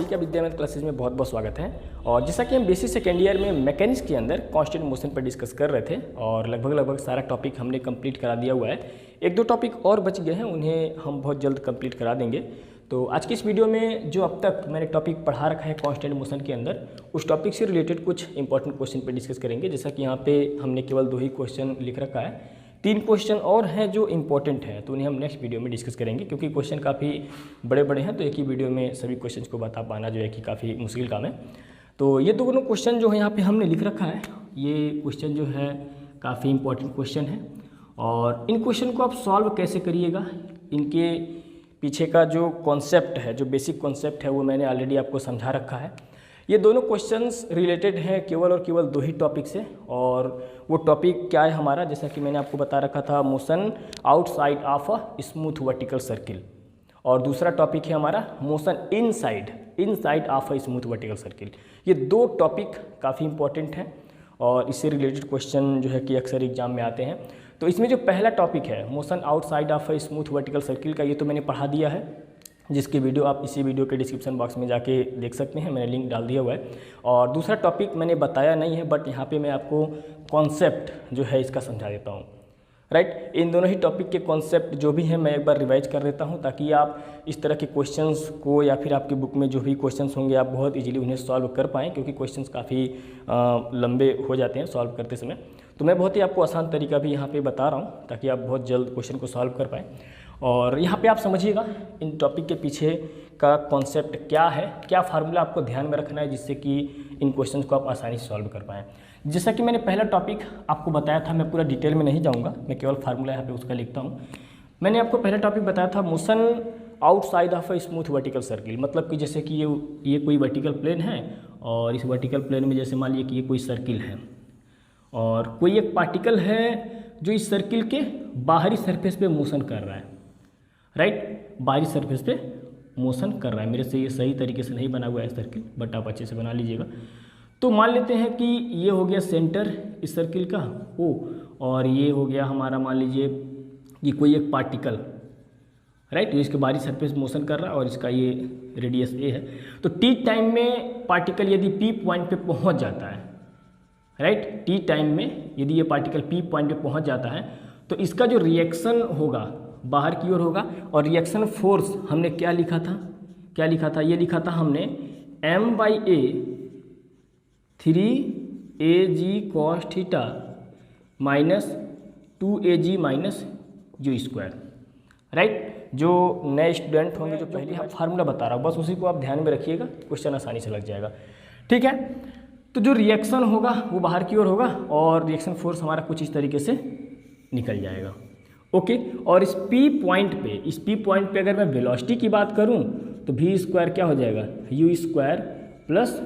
क्या विद्या क्लासेज में बहुत बहुत स्वागत है। और जैसा कि हम बेसिक सेकेंड ईयर में मैकेनिक्स के अंदर कांस्टेंट मोशन पर डिस्कस कर रहे थे और लगभग सारा टॉपिक हमने कंप्लीट करा दिया हुआ है। एक दो टॉपिक और बच गए हैं, उन्हें हम बहुत जल्द कंप्लीट करा देंगे। तो आज की इस वीडियो में जो अब तक मैंने टॉपिक पढ़ा रखा है कांस्टेंट मोशन के अंदर, उस टॉपिक से रिलेटेड कुछ इंपॉर्टेंट क्वेश्चन पर डिस्कस करेंगे। जैसा कि यहाँ पे हमने केवल 2 ही क्वेश्चन लिख रखा है, 3 क्वेश्चन और हैं जो इंपॉर्टेंट हैं, तो उन्हें हम नेक्स्ट वीडियो में डिस्कस करेंगे। क्योंकि क्वेश्चन काफ़ी बड़े बड़े हैं, तो एक ही वीडियो में सभी क्वेश्चन को बता पाना जो है कि काफ़ी मुश्किल काम है। तो ये दोनों क्वेश्चन जो है यहाँ पे हमने लिख रखा है, ये क्वेश्चन जो है काफ़ी इंपॉर्टेंट क्वेश्चन है। और इन क्वेश्चन को आप सॉल्व कैसे करिएगा, इनके पीछे का जो कॉन्सेप्ट है, जो बेसिक कॉन्सेप्ट है, वो मैंने ऑलरेडी आपको समझा रखा है। ये दोनों क्वेश्चंस रिलेटेड हैं केवल और केवल 2 ही टॉपिक से। और वो टॉपिक क्या है हमारा, जैसा कि मैंने आपको बता रखा था, motion outside of a smooth vertical circle. और दूसरा टॉपिक है हमारा motion inside of a smooth vertical circle. ये 2 टॉपिक काफ़ी इंपॉर्टेंट हैं और इससे रिलेटेड क्वेश्चन जो है कि अक्सर एग्जाम में आते हैं। तो इसमें जो पहला टॉपिक है motion outside of a smooth vertical circle का, ये तो मैंने पढ़ा दिया है, जिसकी वीडियो आप इसी वीडियो के डिस्क्रिप्शन बॉक्स में जाके देख सकते हैं, मैंने लिंक डाल दिया हुआ है। और दूसरा टॉपिक मैंने बताया नहीं है, बट यहाँ पे मैं आपको कॉन्सेप्ट जो है इसका समझा देता हूँ। राइट, इन दोनों ही टॉपिक के कॉन्सेप्ट जो भी हैं मैं एक बार रिवाइज कर देता हूँ, ताकि आप इस तरह के क्वेश्चंस को या फिर आपकी बुक में जो भी क्वेश्चंस होंगे आप बहुत इजीली उन्हें सॉल्व कर पाएँ। क्योंकि क्वेश्चंस काफ़ी लंबे हो जाते हैं सॉल्व करते समय, तो मैं बहुत ही आपको आसान तरीका भी यहाँ पे बता रहा हूँ, ताकि आप बहुत जल्द क्वेश्चन को सॉल्व कर पाएँ। और यहाँ पे आप समझिएगा इन टॉपिक के पीछे का कॉन्सेप्ट क्या है, क्या फार्मूला आपको ध्यान में रखना है, जिससे कि इन क्वेश्चंस को आप आसानी से सॉल्व कर पाएँ। जैसा कि मैंने पहला टॉपिक आपको बताया था, मैं पूरा डिटेल में नहीं जाऊँगा, मैं केवल फार्मूला यहाँ पे उसका लिखता हूँ। मैंने आपको पहला टॉपिक बताया था motion outside of a smooth vertical circle. मतलब कि जैसे कि ये कोई वर्टिकल प्लेन है, और इस वर्टिकल प्लेन में जैसे मान लीजिए कि ये कोई सर्किल है, और कोई एक पार्टिकल है जो इस सर्किल के बाहरी सरफेस पे मोशन कर रहा है। राइट, बाहरी सरफेस पे मोशन कर रहा है। मेरे से ये सही तरीके से नहीं बना हुआ है सर्किल, बट आप अच्छे से बना लीजिएगा। तो मान लेते हैं कि ये हो गया सेंटर इस सर्किल का ओ, और ये हो गया हमारा मान लीजिए कि कोई एक पार्टिकल, राइट, जो इसके बाहरी सरफेस मोशन कर रहा है, और इसका ये रेडियस ए है। तो टी टाइम में पार्टिकल यदि पी पॉइंट पे पहुंच जाता है, राइट, टी टाइम में यदि ये पार्टिकल पी पॉइंट पे पहुंच जाता है, तो इसका जो रिएक्शन होगा बाहर की ओर होगा। और रिएक्शन फोर्स हमने क्या लिखा था, ये लिखा था हमने m/a 3Ag cos theta minus 2Ag minus u square. Right, जो नए स्टूडेंट होंगे, जो पहले हम फार्मूला बता रहा हूँ, बस उसी को आप ध्यान में रखिएगा, क्वेश्चन आसानी से लग जाएगा। ठीक है, तो जो रिएक्शन होगा वो बाहर की ओर होगा, और रिएक्शन फोर्स हमारा कुछ इस तरीके से निकल जाएगा। ओके, और इस पी पॉइंट पे अगर मैं वेलोसिटी की बात करूं, तो v स्क्वायर क्या हो जाएगा, u square plus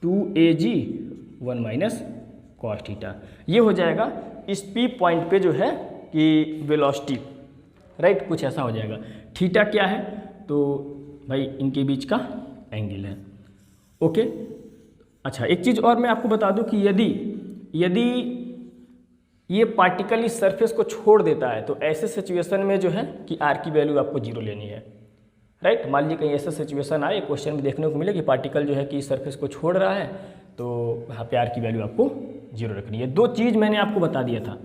2Ag 1 minus cos theta. ये हो जाएगा इस पी पॉइंट पे जो है कि वेलोसिटी। राइट, कुछ ऐसा हो जाएगा। थीटा क्या है, तो भाई इनके बीच का एंगल है। ओके, अच्छा, एक चीज़ और मैं आपको बता दूं कि यदि ये पार्टिकल इस सरफेस को छोड़ देता है, तो ऐसे सिचुएशन में जो है कि आर की वैल्यू आपको 0 लेनी है। राइट, मान लीजिए कहीं ऐसा सिचुएशन आए, क्वेश्चन में देखने को मिले कि पार्टिकल जो है कि इस सरफेस को छोड़ रहा है, तो यहाँ पे आर की वैल्यू आपको 0 रखनी है। 2 चीज़ मैंने आपको बता दिया था।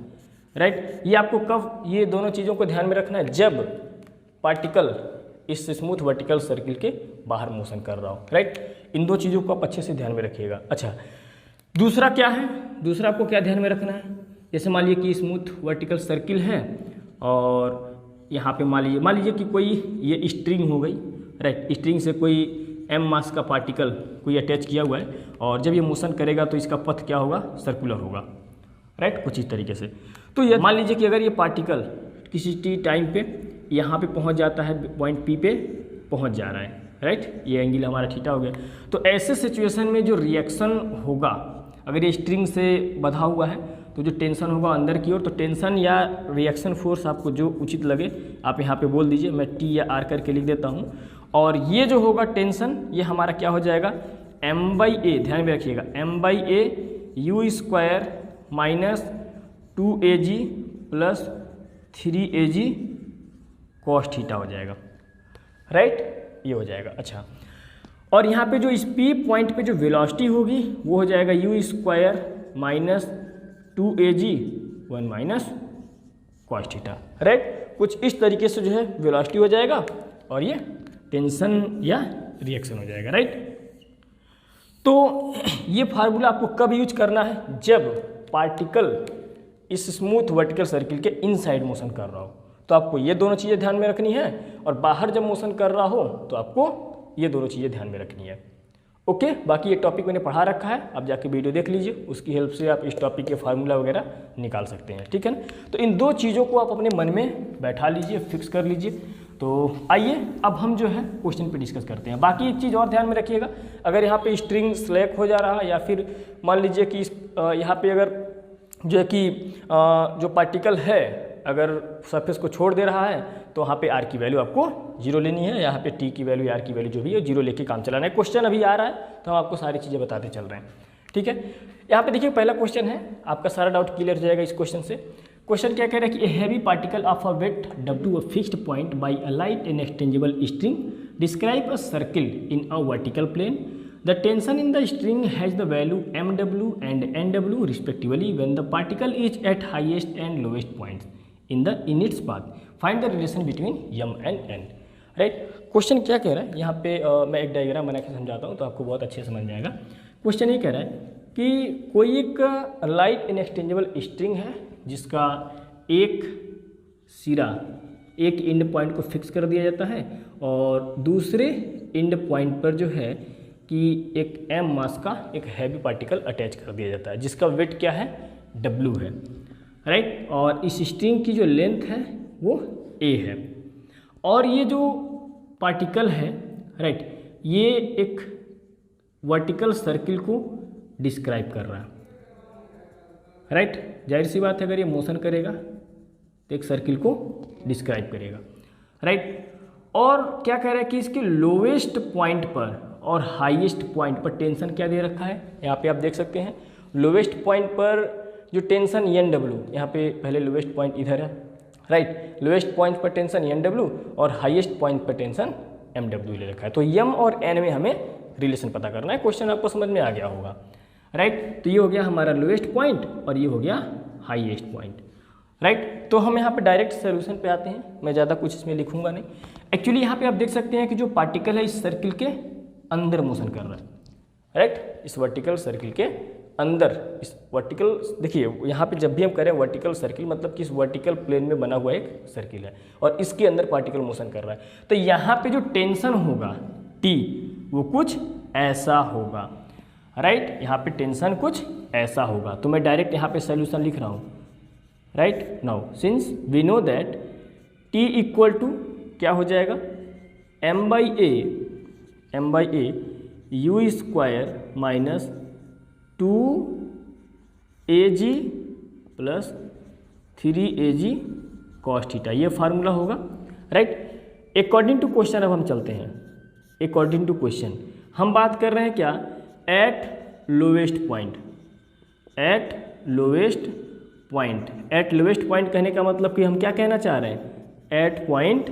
राइट, ये आपको कब ये दोनों चीज़ों को ध्यान में रखना है, जब पार्टिकल इस स्मूथ वर्टिकल सर्किल के बाहर मोशन कर रहा हो। राइट, इन 2 चीज़ों को आप अच्छे से ध्यान में रखिएगा। अच्छा, दूसरा क्या है, दूसरा आपको क्या ध्यान में रखना है, जैसे मान लीजिए कि स्मूथ वर्टिकल सर्किल है, और यहाँ पे मान लीजिए कि कोई ये स्ट्रिंग हो गई। राइट, स्ट्रिंग से कोई m मास का पार्टिकल कोई अटैच किया हुआ है, और जब ये मोशन करेगा तो इसका पथ क्या होगा, सर्कुलर होगा। राइट, कुछ इस तरीके से। तो ये मान लीजिए कि अगर ये पार्टिकल किसी टी टाइम पे यहाँ पे पहुँच जाता है, पॉइंट पी पे पहुँच जा रहा है। राइट, ये एंगल हमारा थीटा हो गया। तो ऐसे सिचुएशन में जो रिएक्शन होगा, अगर ये स्ट्रिंग से बंधा हुआ है, तो जो टेंशन होगा अंदर की ओर, तो टेंशन या रिएक्शन फोर्स आपको जो उचित लगे आप यहाँ पे बोल दीजिए, मैं टी या आर करके लिख देता हूँ। और ये जो होगा टेंशन, ये हमारा क्या हो जाएगा, m/a, ध्यान में रखिएगा, m/a u square minus 2Ag plus 3Ag cos theta हो जाएगा, राइट, ये हो जाएगा। अच्छा, और यहाँ पे जो इस पी पॉइंट पे जो वेलोसिटी होगी वो हो जाएगा you square minus 2AG 1 minus cos theta, right. कुछ इस तरीके से जो है वेलोसिटी हो जाएगा और ये टेंशन या रिएक्शन हो जाएगा, राइट। तो ये फार्मूला आपको कब यूज करना है, जब पार्टिकल इस स्मूथ वर्टिकल सर्किल के इनसाइड मोशन कर रहा हो, तो आपको ये दोनों चीज़ें ध्यान में रखनी है, और बाहर जब मोशन कर रहा हो तो आपको ये दोनों चीज़ें ध्यान में रखनी है। ओके, बाकी ये टॉपिक मैंने पढ़ा रखा है, आप जाके वीडियो देख लीजिए, उसकी हेल्प से आप इस टॉपिक के फार्मूला वगैरह निकाल सकते हैं, ठीक है ना। तो इन दो चीज़ों को आप अपने मन में बैठा लीजिए, फिक्स कर लीजिए। तो आइए अब हम जो है क्वेश्चन पे डिस्कस करते हैं। बाकी एक चीज़ और ध्यान में रखिएगा, अगर यहाँ पे स्ट्रिंग स्लैक हो जा रहा है या फिर मान लीजिए कि यहाँ पे अगर जो है कि जो पार्टिकल है अगर सरफेस को छोड़ दे रहा है तो वहाँ पे आर की वैल्यू आपको 0 लेनी है, यहाँ पे टी की वैल्यू आर की वैल्यू जो भी है 0 लेके काम चलाना है। क्वेश्चन अभी आ रहा है तो हम आपको सारी चीज़ें बताते चल रहे हैं, ठीक है। यहाँ पे देखिए पहला क्वेश्चन है, आपका सारा डाउट क्लियर हो जाएगा इस क्वेश्चन से। क्वेश्चन क्या कह रहा है कि a heavy particle of a weight W a fixed point by a light and exchangeable string describe a circle in a vertical plane. The tension in the string has the value MW and NW respectively when the particle is at highest and lowest points in its path. Find the relation between M and N. Right, question क्या कह रहा है यहाँ पे मैं एक diagram बना के समझाता हूँ तो आपको बहुत अच्छे से समझ में आएगा। क्वेश्चन ये कह रहा है कि कोई एक लाइट एंड एक्सचेंजेबल स्ट्रिंग है जिसका एक सिरा एक एंड पॉइंट को फिक्स कर दिया जाता है और दूसरे एंड पॉइंट पर जो है कि एक m मास का एक हैवी पार्टिकल अटैच कर दिया जाता है जिसका वेट क्या है, W है, राइट। और इस स्ट्रिंग की जो लेंथ है वो a है, और ये जो पार्टिकल है, राइट, ये एक वर्टिकल सर्किल को डिस्क्राइब कर रहा है, राइट। जाहिर सी बात है अगर ये मोशन करेगा तो एक सर्किल को डिस्क्राइब करेगा, राइट। और क्या कह रहा है कि इसके लोवेस्ट पॉइंट पर और हाईएस्ट पॉइंट पर टेंशन क्या दे रखा है, यहाँ पे आप देख सकते हैं। लोवेस्ट पॉइंट पर जो टेंशन NW, यहाँ पे पहले लोवेस्ट पॉइंट इधर है, राइट। लोवेस्ट पॉइंट पर टेंशन NW और हाईएस्ट पॉइंट पर टेंशन MW ले रखा है। तो M और N में हमें रिलेशन पता करना है। क्वेश्चन आपको समझ में आ गया होगा, राइट। तो ये हो गया हमारा लोवेस्ट पॉइंट और ये हो गया हाईएस्ट पॉइंट, राइट। तो हम यहाँ पे डायरेक्ट सोल्यूशन पे आते हैं, मैं ज़्यादा कुछ इसमें लिखूंगा नहीं। एक्चुअली यहाँ पे आप देख सकते हैं कि जो पार्टिकल है इस सर्किल के अंदर मोशन कर रहा है, राइट। इस वर्टिकल सर्किल के अंदर, इस वर्टिकल, देखिए यहाँ पे जब भी हम करें वर्टिकल सर्किल मतलब कि इस वर्टिकल प्लेन में बना हुआ एक सर्किल है और इसके अंदर पार्टिकल मोशन कर रहा है। तो यहाँ पे जो टेंशन होगा T वो कुछ ऐसा होगा, राइट। यहाँ पे टेंशन कुछ ऐसा होगा। तो मैं डायरेक्ट यहाँ पे सोल्यूशन लिख रहा हूँ, right. Now since we know that T equal to क्या हो जाएगा, M by A U square minus 2AG plus 3AG cos theta, ये फार्मूला होगा, राइट। अकॉर्डिंग टू क्वेश्चन अब हम चलते हैं। अकॉर्डिंग टू क्वेश्चन हम बात कर रहे हैं क्या, at lowest point. At lowest point, at lowest point कहने का मतलब कि हम क्या कहना चाह रहे हैं, एट पॉइंट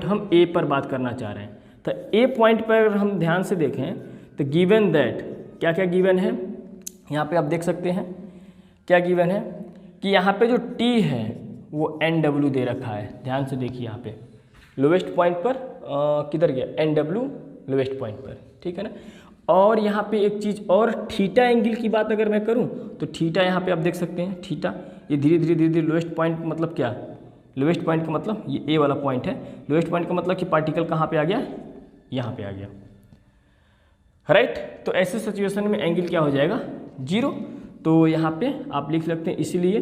हम ए पर बात करना चाह रहे हैं। तो ए पॉइंट पर हम ध्यान से देखें तो गिवन दैट, क्या क्या गिवन है यहाँ पे आप देख सकते हैं, क्या गिवन है कि यहाँ पे जो T है वो NW दे रखा है। ध्यान से देखिए यहाँ पे लोवेस्ट पॉइंट पर किधर गया, NW लोवेस्ट पॉइंट पर, ठीक है ना। और यहाँ पे एक चीज़ और, थीटा एंगल की बात अगर मैं करूँ तो थीटा यहाँ पे आप देख सकते हैं, थीटा ये धीरे धीरे लोवेस्ट पॉइंट मतलब क्या, लोवेस्ट पॉइंट का मतलब ये ए वाला पॉइंट है। लोवेस्ट पॉइंट का मतलब कि पार्टिकल कहाँ पे आ गया, यहाँ पे आ गया, राइट। तो ऐसे सिचुएशन में एंगल क्या हो जाएगा, 0। तो यहाँ पे आप लिख सकते हैं, इसीलिए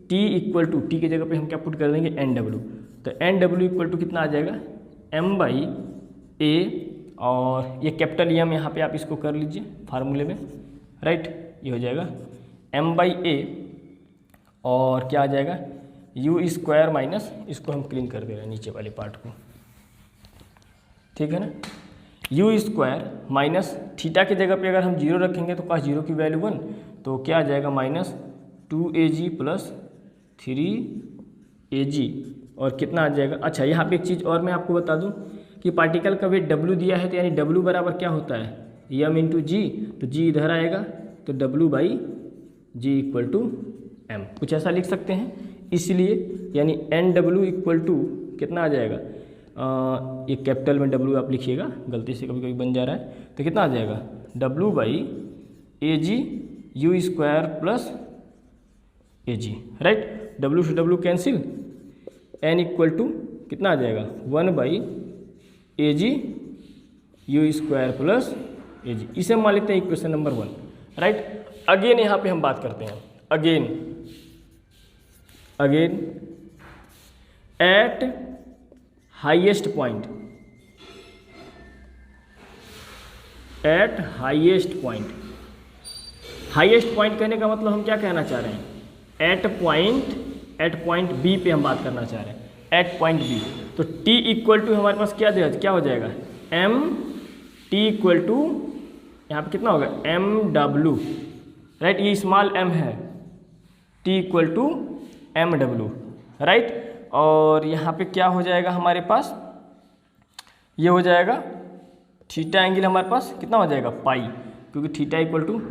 T इक्वल टू, टी की जगह पे हम क्या पुट कर देंगे, NW। तो NW इक्वल टू कितना आ जाएगा, M बाई ए, और ये कैपिटल M यहाँ पे आप इसको कर लीजिए फार्मूले में, राइट। ये हो जाएगा M बाई ए और क्या आ जाएगा, यू स्क्वायर माइनस, इसको हम क्लीन कर दे रहे हैं नीचे वाले पार्ट को, ठीक है ना। यू स्क्वायर माइनस थीटा की जगह पे अगर हम 0 रखेंगे तो पास 0 की वैल्यू 1, तो क्या आ जाएगा माइनस 2AG प्लस 3AG और कितना आ जाएगा। अच्छा, यहाँ पे एक चीज़ और मैं आपको बता दूँ कि पार्टिकल का वेट W दिया है, तो यानी W बराबर क्या होता है, m इंटू जी। तो g इधर आएगा, तो W by G equal to m, कुछ ऐसा लिख सकते हैं। इसलिए यानी NW इक्वल टू कितना आ जाएगा, ये कैपिटल में W आप लिखिएगा, गलती से कभी कभी बन जा रहा है, तो कितना आ जाएगा W by AG U square plus AG, right. W से W cancel, N equal to कितना आ जाएगा 1 by AG U square plus AG, इसे मान लेते हैं इक्वेशन नंबर 1, राइट। अगेन यहाँ पे हम बात करते हैं, again eight highest point, eight highest point कहने का मतलब हम क्या कहना चाह रहे हैं, एट पॉइंट बी पे हम बात करना चाह रहे हैं, एट पॉइंट बी। तो t इक्वल टू हमारे पास क्या हो जाएगा m, t इक्वल टू यहाँ पे कितना होगा mw, राइट, ये स्मॉल m है, t equal to mw, right. और यहाँ पे क्या हो जाएगा हमारे पास, ये हो जाएगा थीटा एंगल हमारे पास कितना हो जाएगा पाई, क्योंकि थीटा इक्वल टू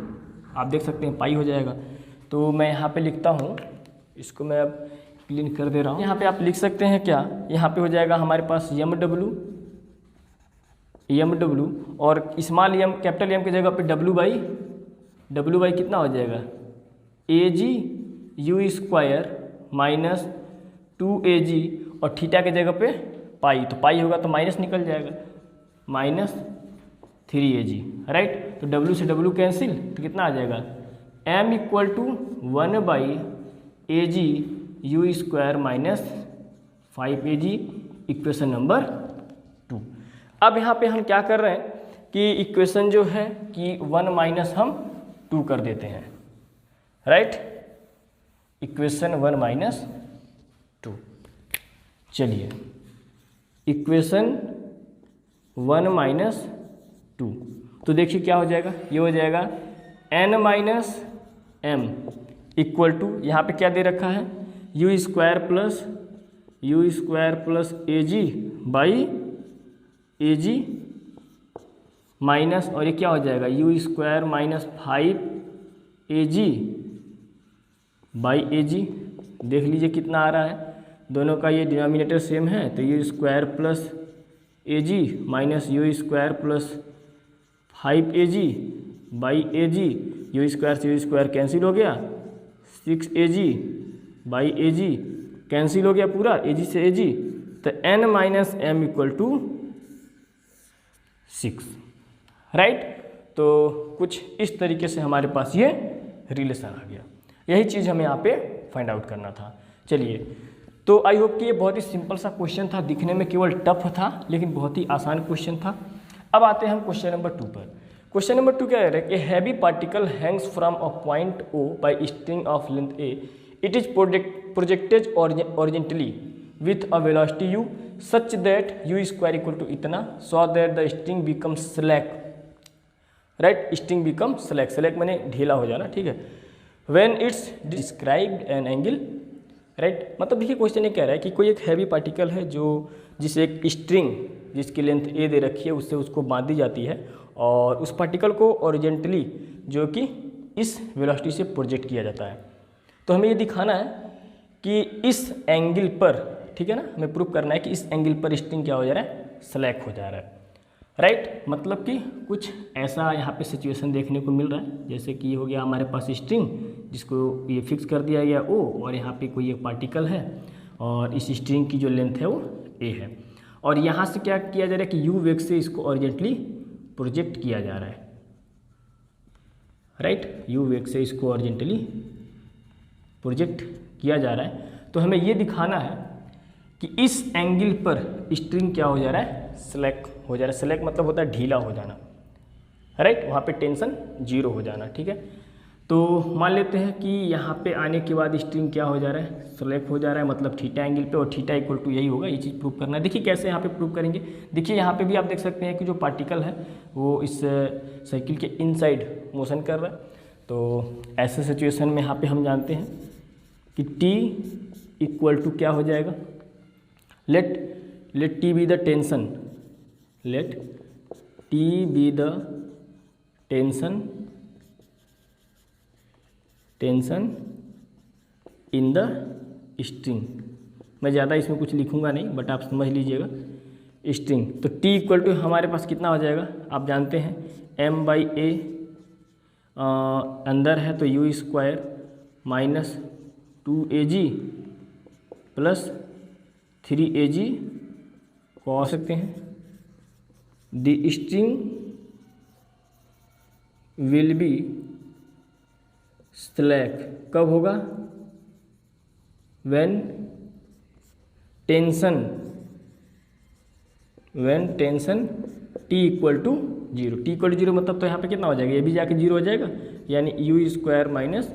आप देख सकते हैं पाई हो जाएगा। तो मैं यहाँ पे लिखता हूँ, इसको मैं अब क्लीन कर दे रहा हूँ। यहाँ पे आप लिख सकते हैं क्या, यहाँ पे हो जाएगा हमारे पास mw और स्मॉल m कैपिटल M की जगह पे w बाई कितना हो जाएगा AG U square minus 2AG और थीटा की जगह पे पाई, तो पाई होगा तो माइनस निकल जाएगा, माइनस 3AG, राइट। तो W से W कैंसिल, तो कितना आ जाएगा M equal to 1 by AG U square minus 5AG, equation number 2। अब यहाँ पे हम क्या कर रहे हैं कि इक्वेशन जो है कि 1 माइनस हम 2 कर देते हैं, राइट, इक्वेशन 1 माइनस 2। चलिए इक्वेशन 1 माइनस 2, तो देखिए क्या हो जाएगा, ये हो जाएगा n minus m equal to, यहाँ पे क्या दे रखा है u square plus AG by AG minus, और ये क्या हो जाएगा u square minus 5AG by AG। देख लीजिए कितना आ रहा है, दोनों का ये डिनोमिनेटर सेम है, तो u square plus AG minus u square plus 5AG by AG, u square से u स्क्वायर कैंसिल हो गया, 6AG बाई AG कैंसिल हो गया पूरा, AG से AG, तो n minus m equal to 6, right. तो कुछ इस तरीके से हमारे पास ये रिलेशन आ गया, यही चीज़ हमें यहाँ पे फाइंड आउट करना था। चलिए, तो आई होप कि ये बहुत ही सिंपल सा क्वेश्चन था, दिखने में केवल टफ था लेकिन बहुत ही आसान क्वेश्चन था। अब आते हैं हम क्वेश्चन नंबर 2 पर। क्वेश्चन नंबर 2 क्या कह रहा है, a heavy particle hangs from a point O by string of length A, it is projected horizontally with a velocity u such that u square equal to इतना, so that the string becomes slack, right, string becomes slack माने ढीला हो जाना, ठीक है। when it's described an angle, right, मतलब देखिए question ये कह रहा है कि कोई एक हैवी पार्टिकल है जो जिसे एक स्ट्रिंग जिसकी लेंथ a दे रखी है उससे उसको बांधी जाती है और उस पार्टिकल को ओरिजेंटली जो कि इस वेलोसिटी से प्रोजेक्ट किया जाता है। तो हमें ये दिखाना है कि इस एंगल पर, ठीक है ना, हमें प्रूव करना है कि इस एंगल पर स्ट्रिंग क्या हो जा रहा है, स्लैक हो जा रहा है, राइट। मतलब कि कुछ ऐसा यहाँ पे सिचुएशन देखने को मिल रहा है, जैसे कि ये हो गया हमारे पास स्ट्रिंग जिसको ये फिक्स कर दिया गया O, और यहाँ पे कोई एक पार्टिकल है और इस स्ट्रिंग की जो लेंथ है वो A है, और यहाँ से क्या किया जा रहा है कि U वेग से इसको ओरिजेंटली प्रोजेक्ट किया जा रहा है, राइट, U वेग से इसको ओरिजेंटली प्रोजेक्ट किया जा रहा है। तो हमें ये दिखाना है कि इस एंगल पर स्ट्रिंग क्या हो जा रहा है, स्लैक हो जा रहा है। स्लैक मतलब होता है ढीला हो जाना, राइट, वहाँ पे टेंशन 0 हो जाना, ठीक है। तो मान लेते हैं कि यहाँ पे आने के बाद स्ट्रिंग क्या हो जा रहा है, स्लैक हो जा रहा है, मतलब थीटा एंगल पे, और थीटा इक्वल टू यही होगा, ये चीज़ प्रूव करना है। देखिए कैसे यहाँ पे प्रूव करेंगे, देखिए यहाँ पे भी आप देख सकते हैं कि जो पार्टिकल है वो इस साइकिल के इनसाइड मोशन कर रहा है। तो ऐसे सिचुएशन में यहाँ पे हम जानते हैं कि t इक्वल टू क्या हो जाएगा, let T be the tension, let T be the tension in the string. मैं ज़्यादा इसमें कुछ लिखूंगा नहीं, बट आप समझ लीजिएगा। स्ट्रिंग तो टी इक्वल टू हमारे पास कितना हो जाएगा, आप जानते हैं m बाई ए, अंदर है तो you square minus 2AG plus 3AG कह सकते हैं। The string will be slack कब होगा, when tension T equal to 0। T equal to 0 मतलब तो यहाँ पे कितना हो जाएगा, ये भी जाके 0 हो जाएगा, यानी U square minus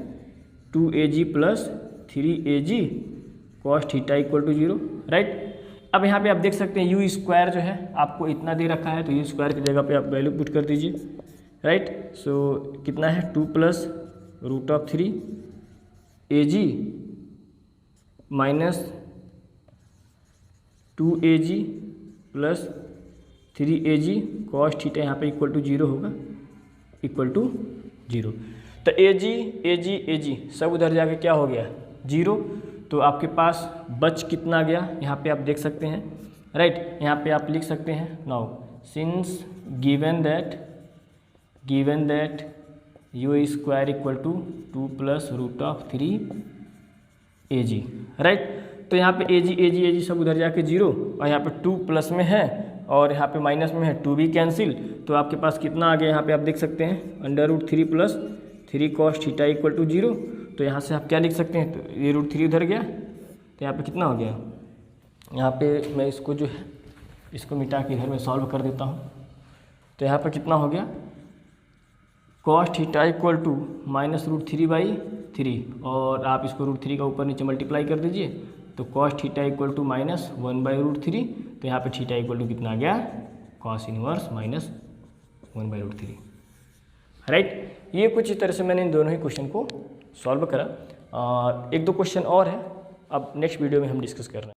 2AG plus 3AG cos theta equal to 0, right. अब यहाँ पे आप देख सकते हैं यू स्क्वायर जो है आपको इतना दे रखा है, तो यू स्क्वायर की जगह पे आप वैल्यू पुट कर दीजिए, राइट। सो कितना है 2 plus root of 3AG minus 2AG plus 3AG cos theta यहाँ पे इक्वल टू 0 होगा, इक्वल टू 0। तो AG सब उधर जाके क्या हो गया 0। तो आपके पास बच कितना गया यहाँ पे आप देख सकते हैं, राइट। यहाँ पे आप लिख सकते हैं now since given that U square equal to 2 plus root of 3AG, right. तो यहाँ पे AG सब उधर जाके 0, और यहाँ पे 2 प्लस में है और यहाँ पे माइनस में है, 2 भी कैंसिल। तो आपके पास कितना आ गया यहाँ पे आप देख सकते हैं under root 3 plus 3 cos theta equal to 0। तो यहाँ से आप क्या लिख सकते हैं, तो ये रूट 3 उधर गया, तो यहाँ पे कितना हो गया, यहाँ पे मैं इसको जो है इसको मिटा के इधर में सॉल्व कर देता हूँ। तो यहाँ पे कितना हो गया cos theta equal to minus root 3/3, और आप इसको रूट 3 का ऊपर नीचे मल्टीप्लाई कर दीजिए, तो cos theta equal to minus 1/√3। तो यहाँ पे थीटा इक्वल टू कितना आ गया कॉस इनवर्स माइनस 1/√3, राइट। ये कुछ इस तरह से मैंने इन दोनों ही क्वेश्चन को सॉल्व करा। एक दो क्वेश्चन और है, अब नेक्स्ट वीडियो में हम डिस्कस कर रहे हैं।